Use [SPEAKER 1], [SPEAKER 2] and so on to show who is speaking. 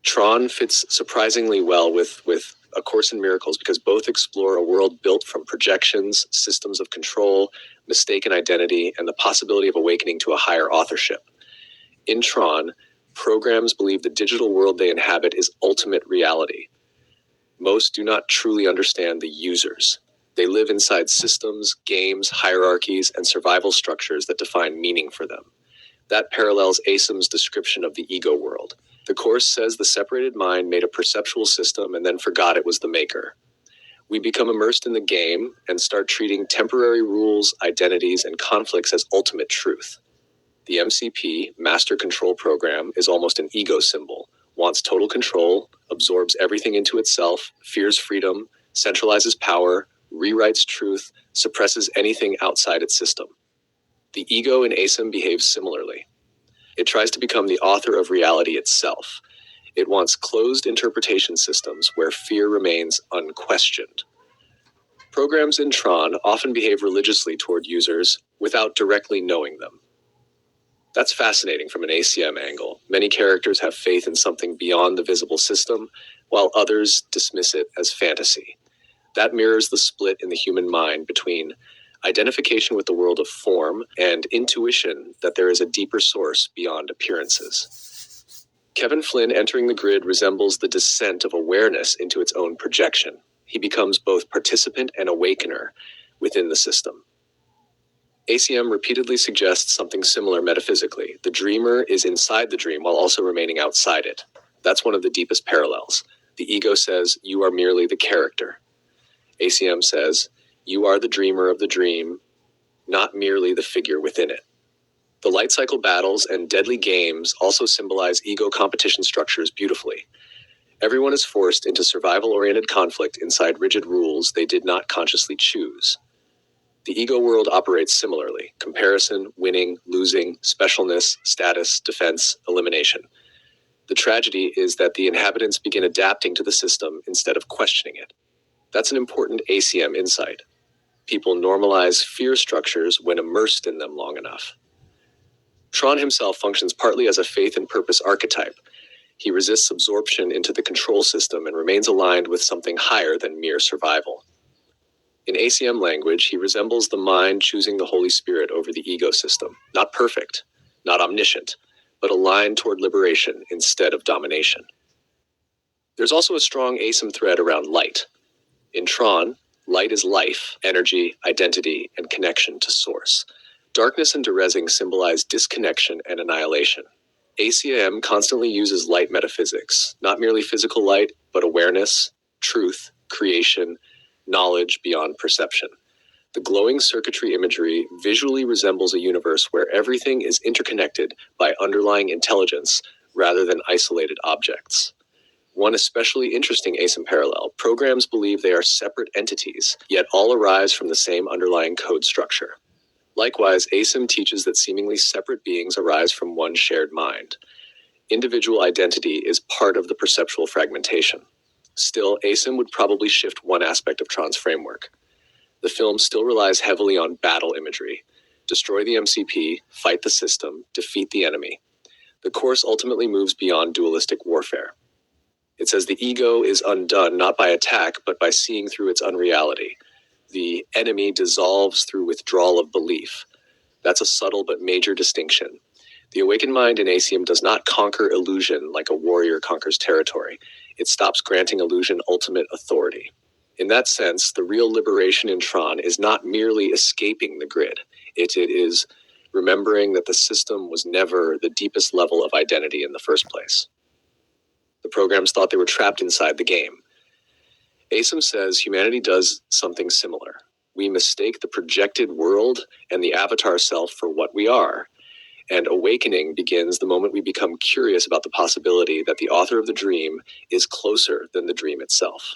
[SPEAKER 1] Tron fits surprisingly well with A Course in Miracles because both explore a world built from projections, systems of control, mistaken identity, and the possibility of awakening to a higher authorship. In Tron, programs believe the digital world they inhabit is ultimate reality. Most do not truly understand the users. They live inside systems, games, hierarchies, and survival structures that define meaning for them. That parallels ACIM's description of the ego world. The Course says the separated mind made a perceptual system and then forgot it was the maker. We become immersed in the game and start treating temporary rules, identities, and conflicts as ultimate truth. The MCP, Master Control Program, is almost an ego symbol, wants total control, absorbs everything into itself, fears freedom, centralizes power, rewrites truth, suppresses anything outside its system. The ego in ACIM behaves similarly. It tries to become the author of reality itself. It wants closed interpretation systems where fear remains unquestioned. Programs in Tron often behave religiously toward users without directly knowing them. That's fascinating from an ACM angle. Many characters have faith in something beyond the visible system, while others dismiss it as fantasy. That mirrors the split in the human mind between identification with the world of form and intuition that there is a deeper source beyond appearances. Kevin Flynn entering the grid resembles the descent of awareness into its own projection. He becomes both participant and awakener within the system. ACM repeatedly suggests something similar metaphysically. The dreamer is inside the dream while also remaining outside it. That's one of the deepest parallels. The ego says, you are merely the character. ACM says, you are the dreamer of the dream, not merely the figure within it. The light cycle battles and deadly games also symbolize ego competition structures beautifully. Everyone is forced into survival-oriented conflict inside rigid rules they did not consciously choose. The ego world operates similarly: comparison, winning, losing, specialness, status, defense, elimination. The tragedy is that the inhabitants begin adapting to the system instead of questioning it. That's an important ACM insight. People normalize fear structures when immersed in them long enough. Tron himself functions partly as a faith and purpose archetype. He resists absorption into the control system and remains aligned with something higher than mere survival. In ACM language, he resembles the mind choosing the Holy Spirit over the ego system. Not perfect, not omniscient, but aligned toward liberation instead of domination. There's also a strong ACIM thread around light. In Tron, light is life, energy, identity, and connection to source. Darkness and derezzing symbolize disconnection and annihilation. ACM constantly uses light metaphysics, not merely physical light, but awareness, truth, creation, knowledge beyond perception. The glowing circuitry imagery visually resembles a universe where everything is interconnected by underlying intelligence rather than isolated objects. One especially interesting ACIM parallel: programs believe they are separate entities, yet all arise from the same underlying code structure. Likewise, ACIM teaches that seemingly separate beings arise from one shared mind. Individual identity is part of the perceptual fragmentation. Still, ACIM would probably shift one aspect of Tron's framework. The film still relies heavily on battle imagery. Destroy the MCP, fight the system, defeat the enemy. The Course ultimately moves beyond dualistic warfare. It says the ego is undone not by attack, but by seeing through its unreality. The enemy dissolves through withdrawal of belief. That's a subtle but major distinction. The awakened mind in ACIM does not conquer illusion like a warrior conquers territory. It stops granting illusion ultimate authority. In that sense, the real liberation in Tron is not merely escaping the grid. It is remembering that the system was never the deepest level of identity in the first place. The programs thought they were trapped inside the game. ACIM says humanity does something similar. We mistake the projected world and the avatar self for what we are. And awakening begins the moment we become curious about the possibility that the author of the dream is closer than the dream itself.